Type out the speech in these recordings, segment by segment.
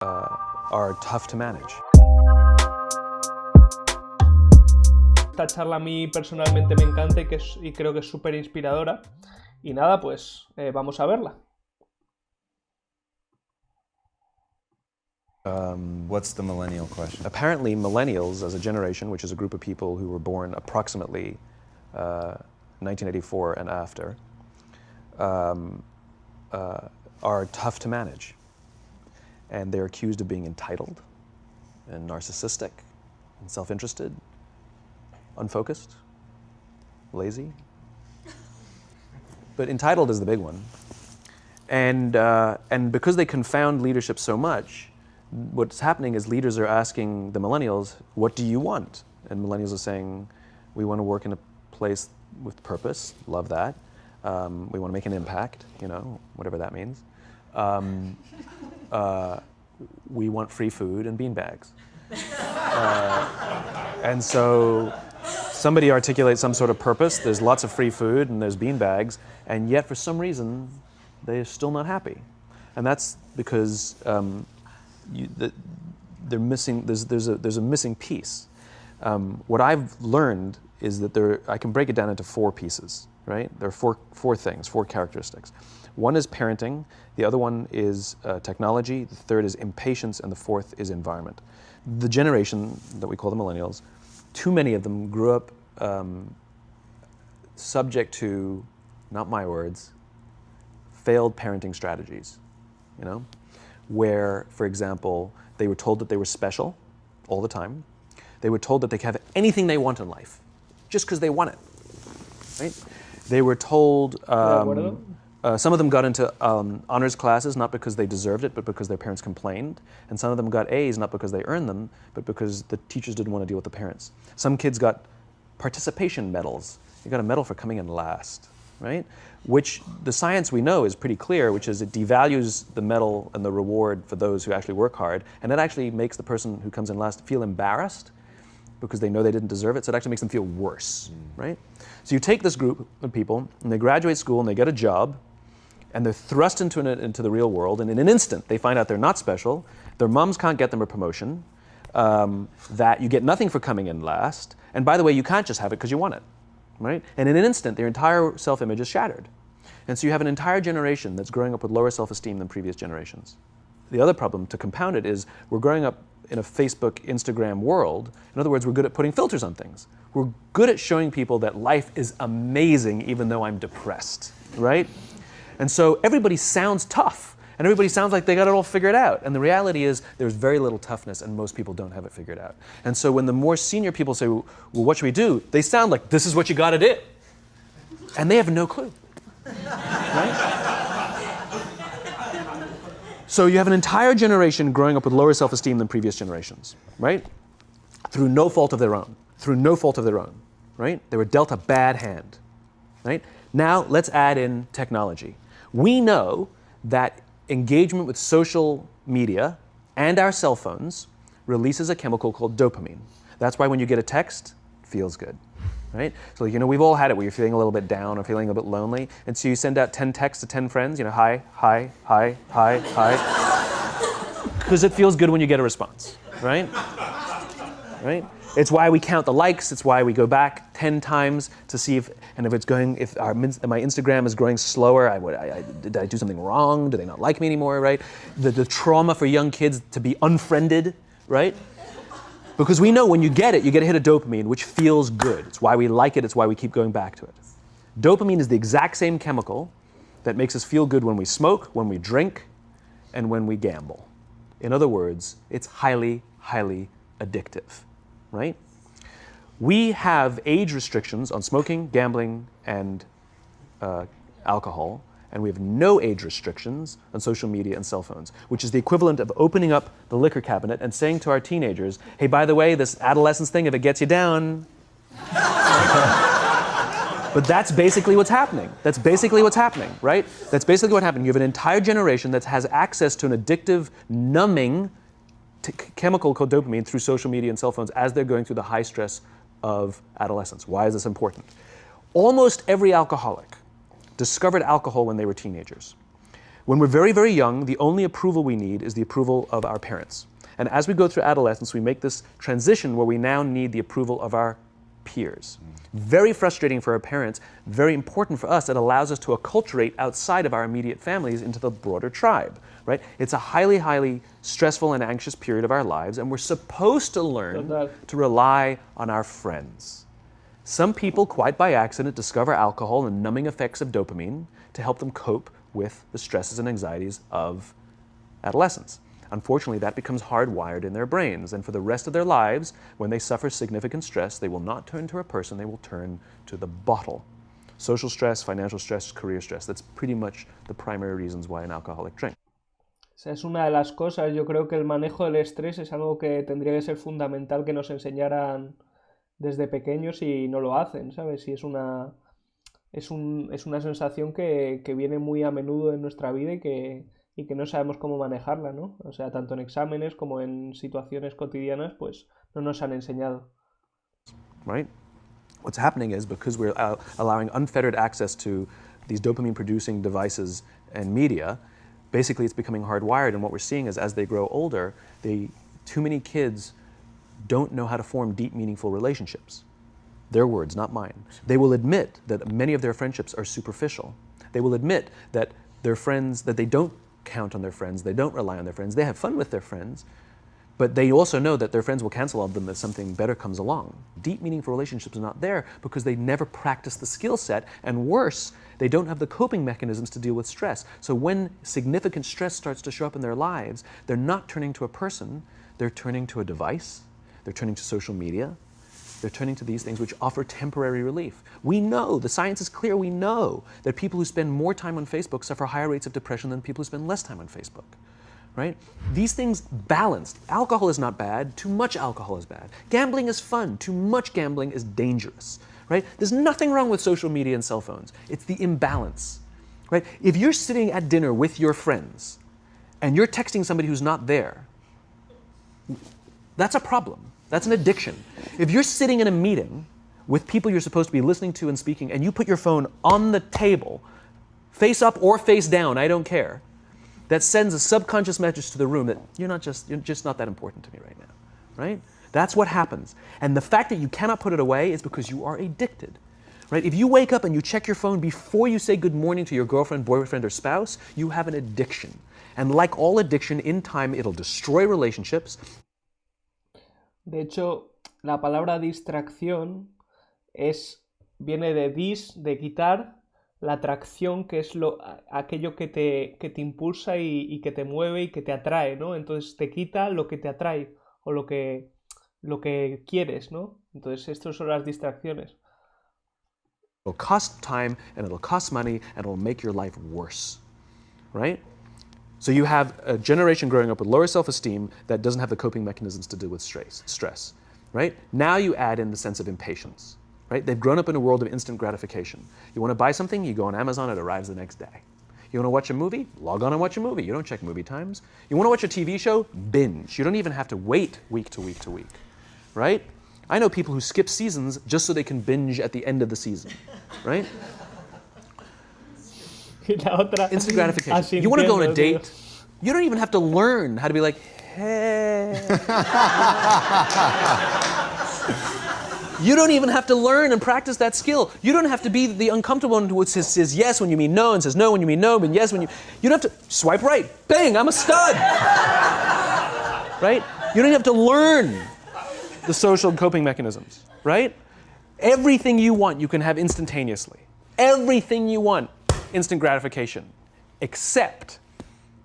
are tough to manage. Esta charla a mí personalmente me encanta y creo que es súper inspiradora. Y nada, pues vamos a verla. What's the millennial question? Apparently, millennials as a generation, which is a group of people who were born approximately 1984 and after, are tough to manage. And they're accused of being entitled and narcissistic and self-interested, unfocused, lazy. But entitled is the big one. And because they confound leadership so much, what's happening is leaders are asking the millennials, what do you want? And millennials are saying, we want to work in a place with purpose, love that. We want to make an impact, you know, whatever that means. We want free food and beanbags. And so somebody articulates some sort of purpose, there's lots of free food and there's beanbags, and yet for some reason, they're still not happy. And that's because they're missing, there's a missing piece. What I've learned is that I can break it down into 4 pieces, right? There are four things, 4 characteristics. One is parenting, the other one is technology, the third is impatience, and the fourth is environment. The generation that we call the millennials, too many of them grew up subject to, not my words, failed parenting strategies, you know? Where, for example, they were told that they were special all the time. They were told that they could have anything they want in life, just because they want it, right? They were told, some of them got into honors classes, not because they deserved it, but because their parents complained. And some of them got A's, not because they earned them, but because the teachers didn't want to deal with the parents. Some kids got participation medals. You got a medal for coming in last, right? Which the science we know is pretty clear, which is it devalues the medal and the reward for those who actually work hard, and it actually makes the person who comes in last feel embarrassed because they know they didn't deserve it, so it actually makes them feel worse, right? So you take this group of people, and they graduate school, and they get a job, and they're thrust into the real world, and in an instant, they find out they're not special, their moms can't get them a promotion, that you get nothing for coming in last, and by the way, you can't just have it because you want it. Right? And in an instant, their entire self-image is shattered. And so you have an entire generation that's growing up with lower self-esteem than previous generations. The other problem, to compound it, is we're growing up in a Facebook, Instagram world. In other words, we're good at putting filters on things. We're good at showing people that life is amazing even though I'm depressed, right? And so everybody sounds tough, and everybody sounds like they got it all figured out. And the reality is there's very little toughness, and most people don't have it figured out. And so when the more senior people say, well, what should we do? They sound like, this is what you got to do. And they have no clue, right? So you have an entire generation growing up with lower self-esteem than previous generations, right? Through no fault of their own, right? They were dealt a bad hand, right? Now let's add in technology. We know that engagement with social media and our cell phones releases a chemical called dopamine. That's why when you get a text, it feels good, right? So, you know, we've all had it where you're feeling a little bit down or feeling a bit lonely, and so you send out 10 texts to 10 friends, you know, hi, hi, hi, hi, hi, because it feels good when you get a response, right? Right? It's why we count the likes, it's why we go back 10 times to see if my Instagram is growing slower, did I do something wrong? Do they not like me anymore, right? The trauma for young kids to be unfriended, right? Because we know when you get a hit of dopamine, which feels good. It's why we like it, it's why we keep going back to it. Dopamine is the exact same chemical that makes us feel good when we smoke, when we drink, and when we gamble. In other words, it's highly, highly addictive. Right? We have age restrictions on smoking, gambling, and alcohol, and we have no age restrictions on social media and cell phones, which is the equivalent of opening up the liquor cabinet and saying to our teenagers, hey, by the way, this adolescence thing, if it gets you down. But that's basically what's happening. That's basically what's happening, right? That's basically what happened. You have an entire generation that has access to an addictive, numbing chemical called dopamine through social media and cell phones as they're going through the high stress of adolescence. Why is this important? Almost every alcoholic discovered alcohol when they were teenagers. When we're very, very young, the only approval we need is the approval of our parents. And as we go through adolescence, we make this transition where we now need the approval of our peers. Very frustrating for our parents, very important for us. It allows us to acculturate outside of our immediate families into the broader tribe, right? It's a highly, highly stressful and anxious period of our lives, and we're supposed to learn to rely on our friends. Some people, quite by accident, discover alcohol and numbing effects of dopamine to help them cope with the stresses and anxieties of adolescence. Unfortunately, that becomes hardwired in their brains, and for the rest of their lives, when they suffer significant stress, they will not turn to a person, they will turn to the bottle. Social stress, financial stress, career stress, that's pretty much the primary reasons why an alcoholic drinks. Esa es una de las cosas. Yo creo que el manejo del estrés es algo que tendría que ser fundamental que nos enseñaran desde pequeños y no lo hacen, ¿sabes? Y es una sensación que viene muy a menudo en nuestra vida y que no sabemos cómo manejarla, ¿no? O sea, tanto en exámenes como en situaciones cotidianas, pues no nos han enseñado. Right? What's happening is because we're allowing unfettered access to these dopamine-producing devices and media, basically it's becoming hardwired, and what we're seeing is as they grow older, too many kids don't know how to form deep, meaningful relationships. Their words, not mine. They will admit that many of their friendships are superficial. They will admit that their friends, that they don't count on their friends, they don't rely on their friends, they have fun with their friends, but they also know that their friends will cancel on them if something better comes along. Deep, meaningful relationships are not there because they never practice the skill set, and worse, they don't have the coping mechanisms to deal with stress. So when significant stress starts to show up in their lives, they're not turning to a person, they're turning to a device, they're turning to social media, they're turning to these things which offer temporary relief. We know, the science is clear, we know that people who spend more time on Facebook suffer higher rates of depression than people who spend less time on Facebook, right? These things balanced. Alcohol is not bad, too much alcohol is bad. Gambling is fun, too much gambling is dangerous, right? There's nothing wrong with social media and cell phones. It's the imbalance, right? If you're sitting at dinner with your friends and you're texting somebody who's not there, that's a problem. That's an addiction. If you're sitting in a meeting with people you're supposed to be listening to and speaking, and you put your phone on the table, face up or face down, I don't care, that sends a subconscious message to the room that you're just not that important to me right now, right? That's what happens. And the fact that you cannot put it away is because you are addicted, right? If you wake up and you check your phone before you say good morning to your girlfriend, boyfriend, or spouse, you have an addiction. And like all addiction, in time, it'll destroy relationships. De hecho, la palabra distracción viene de de quitar, la atracción, que es aquello que te impulsa y que te mueve y que te atrae, ¿no? Entonces te quita lo que te atrae o lo que quieres, ¿no? Entonces estas son las distracciones. It'll cost time and it'll cost money and it'll make your life worse, right? So you have a generation growing up with lower self-esteem that doesn't have the coping mechanisms to deal with stress, right? Now you add in the sense of impatience, right? They've grown up in a world of instant gratification. You want to buy something, you go on Amazon, it arrives the next day. You want to watch a movie? Log on and watch a movie. You don't check movie times. You want to watch a TV show? Binge. You don't even have to wait week to week to week, right? I know people who skip seasons just so they can binge at the end of the season, right? Instant gratification. You want to go on a date, you don't even have to learn how to be like, hey. You don't even have to learn and practice that skill. You don't have to be the uncomfortable one who says yes when you mean no and says no when you mean no, but yes when you don't have to swipe right. Bang, I'm a stud. Right? You don't have to learn the social coping mechanisms, right? Everything you want, you can have instantaneously. Everything you want, instant gratification, except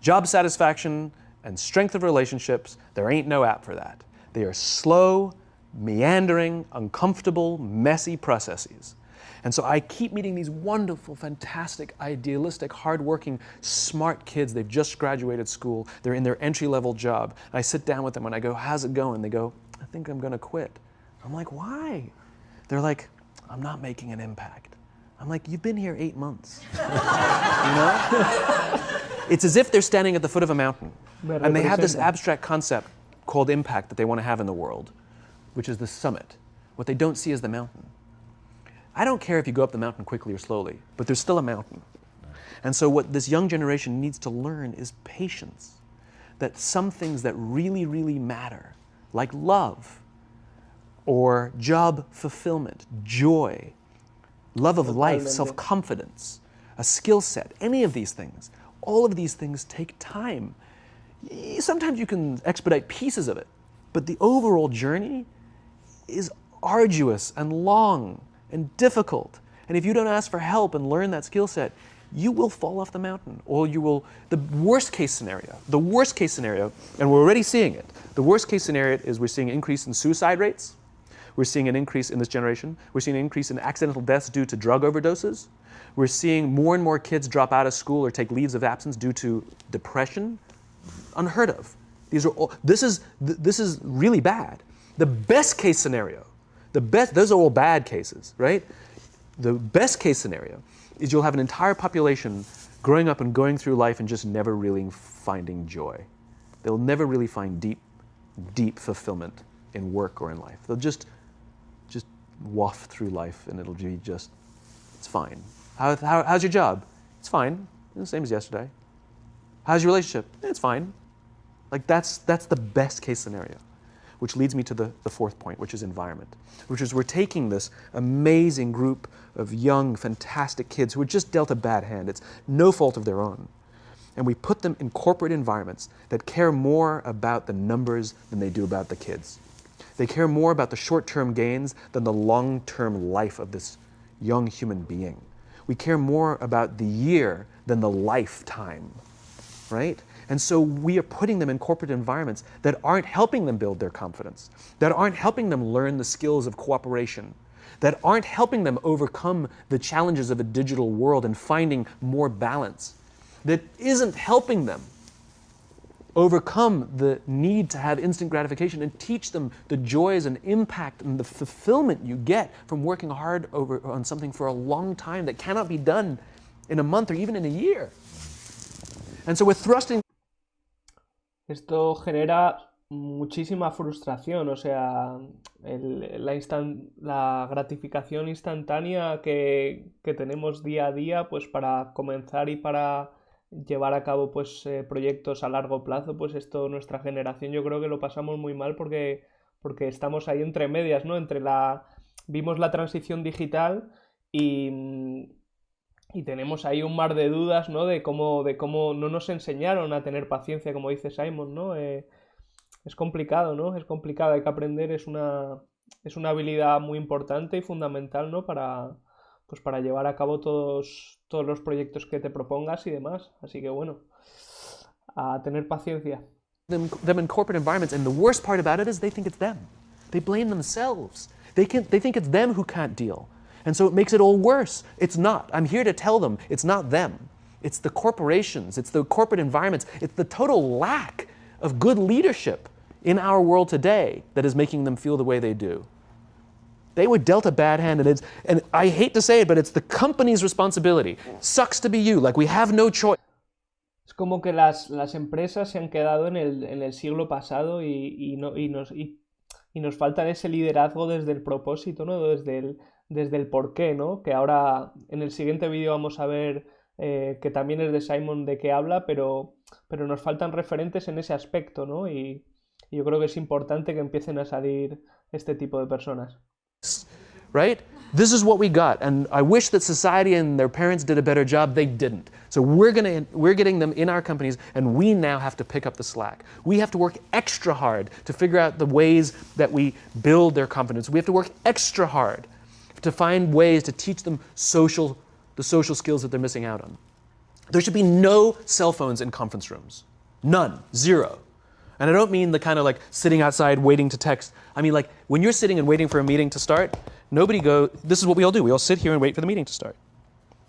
job satisfaction and strength of relationships. There ain't no app for that. They are slow, meandering, uncomfortable, messy processes. And so I keep meeting these wonderful, fantastic, idealistic, hardworking, smart kids. They've just graduated school. They're in their entry-level job. I sit down with them and I go, how's it going? They go, I think I'm going to quit. I'm like, why? They're like, I'm not making an impact. I'm like, you've been here 8 months. You know? It's as if they're standing at the foot of a mountain. And they have this abstract concept called impact that they want to have in the world, which is the summit. What they don't see is the mountain. I don't care if you go up the mountain quickly or slowly, but there's still a mountain. And so what this young generation needs to learn is patience. That some things that really, really matter, like love, or job fulfillment, joy, love of life, self-confidence, a skill set, any of these things, all of these things take time. Sometimes you can expedite pieces of it, but the overall journey is arduous and long and difficult. And if you don't ask for help and learn that skill set, you will fall off the mountain, or you will, the worst case scenario, and we're already seeing it, the worst case scenario is we're seeing an increase in suicide rates, we're seeing an increase in this generation, we're seeing an increase in accidental deaths due to drug overdoses, we're seeing more and more kids drop out of school or take leaves of absence due to depression, unheard of. These are all, this is really bad. The best case scenario, those are all bad cases, right? The best case scenario is you'll have an entire population growing up and going through life and just never really finding joy. They'll never really find deep fulfillment in work or in life. They'll just waft through life and it'll be just, it's fine. How's your job? It's fine. It's the same as yesterday. How's your relationship? It's fine. Like that's the best case scenario. Which leads me to the fourth point, which is environment. Which is we're taking this amazing group of young, fantastic kids who were just dealt a bad hand. It's no fault of their own. And we put them in corporate environments that care more about the numbers than they do about the kids. They care more about the short-term gains than the long-term life of this young human being. We care more about the year than the lifetime, right? And so we are putting them in corporate environments that aren't helping them build their confidence, that aren't helping them learn the skills of cooperation, that aren't helping them overcome the challenges of a digital world and finding more balance, that isn't helping them overcome the need to have instant gratification and teach them the joys and impact and the fulfillment you get from working hard on something for a long time that cannot be done in a month or even in a year. And so we're thrusting. Esto genera muchísima frustración, o sea, la gratificación instantánea que tenemos día a día, pues para comenzar y para llevar a cabo pues proyectos a largo plazo, pues esto nuestra generación yo creo que lo pasamos muy mal porque estamos ahí entre medias, ¿no? Vimos la transición digital y tenemos ahí un mar de dudas, ¿no? De cómo no nos enseñaron a tener paciencia, como dice Simon, ¿no? Es complicado, ¿no? Es complicado, hay que aprender, es una habilidad muy importante y fundamental, ¿no? Para llevar a cabo todos los proyectos que te propongas y demás. Así que bueno, a tener paciencia. Them in corporate environments, and the worst part about it is they think it's them. They blame themselves. They think it's them who can't deal. And so it makes it all worse. It's not. I'm here to tell them it's not them. It's the corporations, it's the corporate environments, it's the total lack of good leadership in our world today that is making them feel the way they do. They were dealt a bad hand, and I hate to say it, but it's the company's responsibility. Sucks to be you, like we have no choice. Es como que las empresas se han quedado en el siglo pasado y nos falta ese liderazgo desde el propósito, ¿no? Desde el porqué, ¿no? Que ahora en el siguiente vídeo vamos a ver que también es de Simon de qué habla, pero nos faltan referentes en ese aspecto, ¿no? Y yo creo que es importante que empiecen a salir este tipo de personas. Right? This is what we got, and I wish that society and their parents did a better job. They didn't. So we're getting them in our companies, and we now have to pick up the slack. We have to work extra hard to figure out the ways that we build their confidence. We have to work extra hard to find ways to teach them the social skills that they're missing out on. There should be no cell phones in conference rooms. None. Zero. And I don't mean the kind of like sitting outside waiting to text. I mean like when you're sitting and waiting for a meeting to start, this is what we all do. We all sit here and wait for the meeting to start.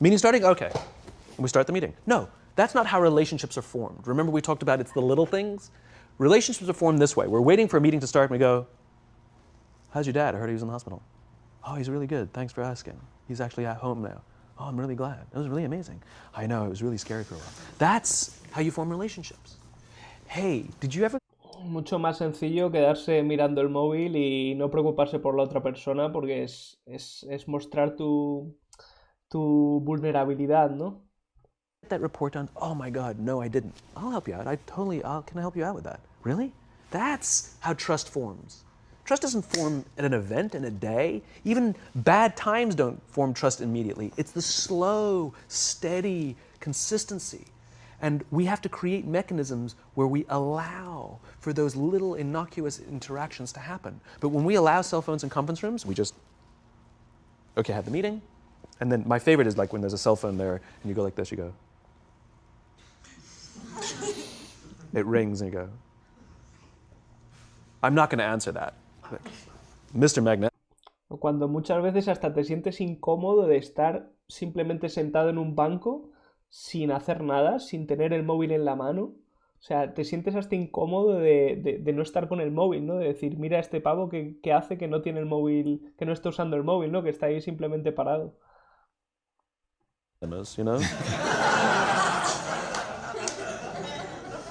Meeting starting? Okay. And we start the meeting. No, that's not how relationships are formed. Remember we talked about it's the little things? Relationships are formed this way. We're waiting for a meeting to start and we go, how's your dad? I heard he was in the hospital. Oh, he's really good. Thanks for asking. He's actually at home now. Oh, I'm really glad. It was really amazing. I know, it was really scary for a while. That's how you form relationships. Hey, did you ever... Mucho más sencillo quedarse mirando el móvil y no preocuparse por la otra persona porque es mostrar tu vulnerabilidad, ¿no? that report done? Oh my God, no, I didn't. I'll help you out. Can I help you out with that? Really? That's how trust forms. Trust doesn't form at an event in a day. Even bad times don't form trust immediately. It's the slow, steady consistency. And we have to create mechanisms where we allow for those little innocuous interactions to happen. But when we allow cell phones in conference rooms, we just, okay, have the meeting. And then my favorite is like when there's a cell phone there and you go like this, you go. It rings and you go. I'm not going to answer that. Mr. Magnet. O cuando muchas veces hasta te sientes incómodo de estar simplemente sentado en un banco sin hacer nada, sin tener el móvil en la mano. O sea, te sientes hasta incómodo de no estar con el móvil, ¿no? De decir, mira este pavo que hace que no tiene el móvil, que no está usando el móvil, ¿no? Que está ahí simplemente parado. You know?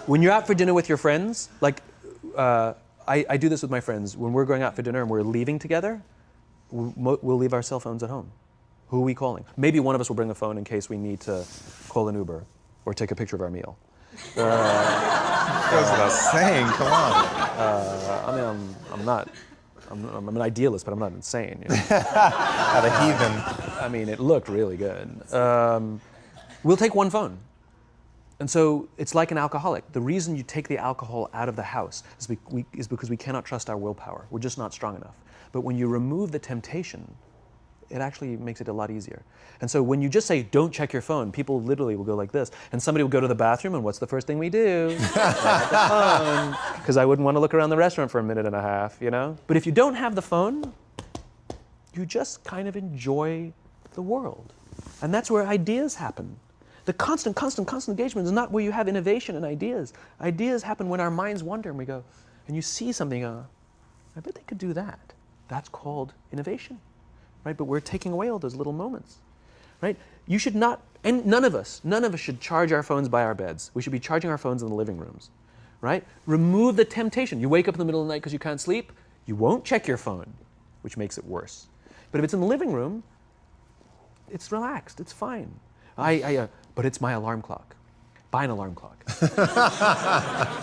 When you're out for dinner with your friends, like I do this with my friends. When we're going out for dinner and we're leaving together, we'll leave our cell phones at home. Who are we calling? Maybe one of us will bring a phone in case we need to call an Uber or take a picture of our meal. Goes without saying, come on. I mean, I'm an idealist, but I'm not insane. You know? Not a heathen. I mean, it looked really good. We'll take one phone. And so it's like an alcoholic. The reason you take the alcohol out of the house is because we cannot trust our willpower. We're just not strong enough. But when you remove the temptation, it actually makes it a lot easier. And so when you just say, don't check your phone, people literally will go like this. And somebody will go to the bathroom, and what's the first thing we do? Grab the phone. Because I wouldn't want to look around the restaurant for a minute and a half, you know? But if you don't have the phone, you just kind of enjoy the world. And that's where ideas happen. The constant engagement is not where you have innovation and ideas. Ideas happen when our minds wander and we go, and you see something, I bet they could do that. That's called innovation, right? But we're taking away all those little moments, right? You should not, and none of us should charge our phones by our beds. We should be charging our phones in the living rooms, right? Remove the temptation. You wake up in the middle of the night because you can't sleep, you won't check your phone, which makes it worse. But if it's in the living room, it's relaxed, it's fine. But it's my alarm clock. Buy an alarm clock.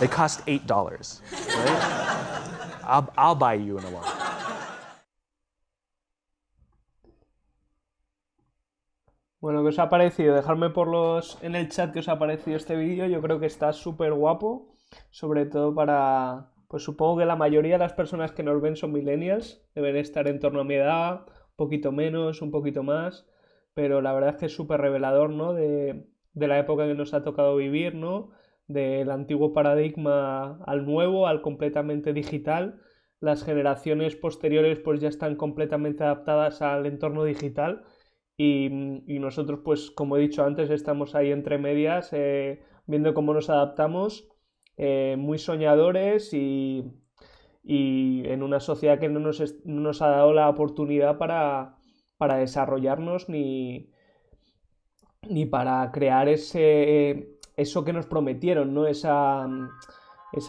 They cost $8, right? I'll buy you an alarm. Bueno, ¿qué os ha parecido? Dejadme en el chat qué os ha parecido este vídeo. Yo creo que está súper guapo, sobre todo para, pues supongo que la mayoría de las personas que nos ven son millennials, deben estar en torno a mi edad, un poquito menos, un poquito más, pero la verdad es que es súper revelador, ¿no? De la época que nos ha tocado vivir, ¿no? Del antiguo paradigma al nuevo, al completamente digital. Las generaciones posteriores pues ya están completamente adaptadas al entorno digital y nosotros, pues como he dicho antes, estamos ahí entre medias viendo cómo nos adaptamos, muy soñadores y en una sociedad que no nos ha dado la oportunidad para desarrollarnos ni para crear eso que nos prometieron, ¿no? Esa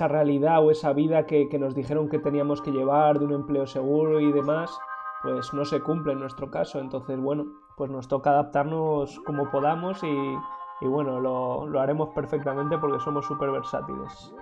realidad o esa vida que nos dijeron que teníamos que llevar, de un empleo seguro y demás, pues no se cumple en nuestro caso. Entonces, bueno, pues nos toca adaptarnos como podamos y bueno, lo haremos perfectamente porque somos súper versátiles.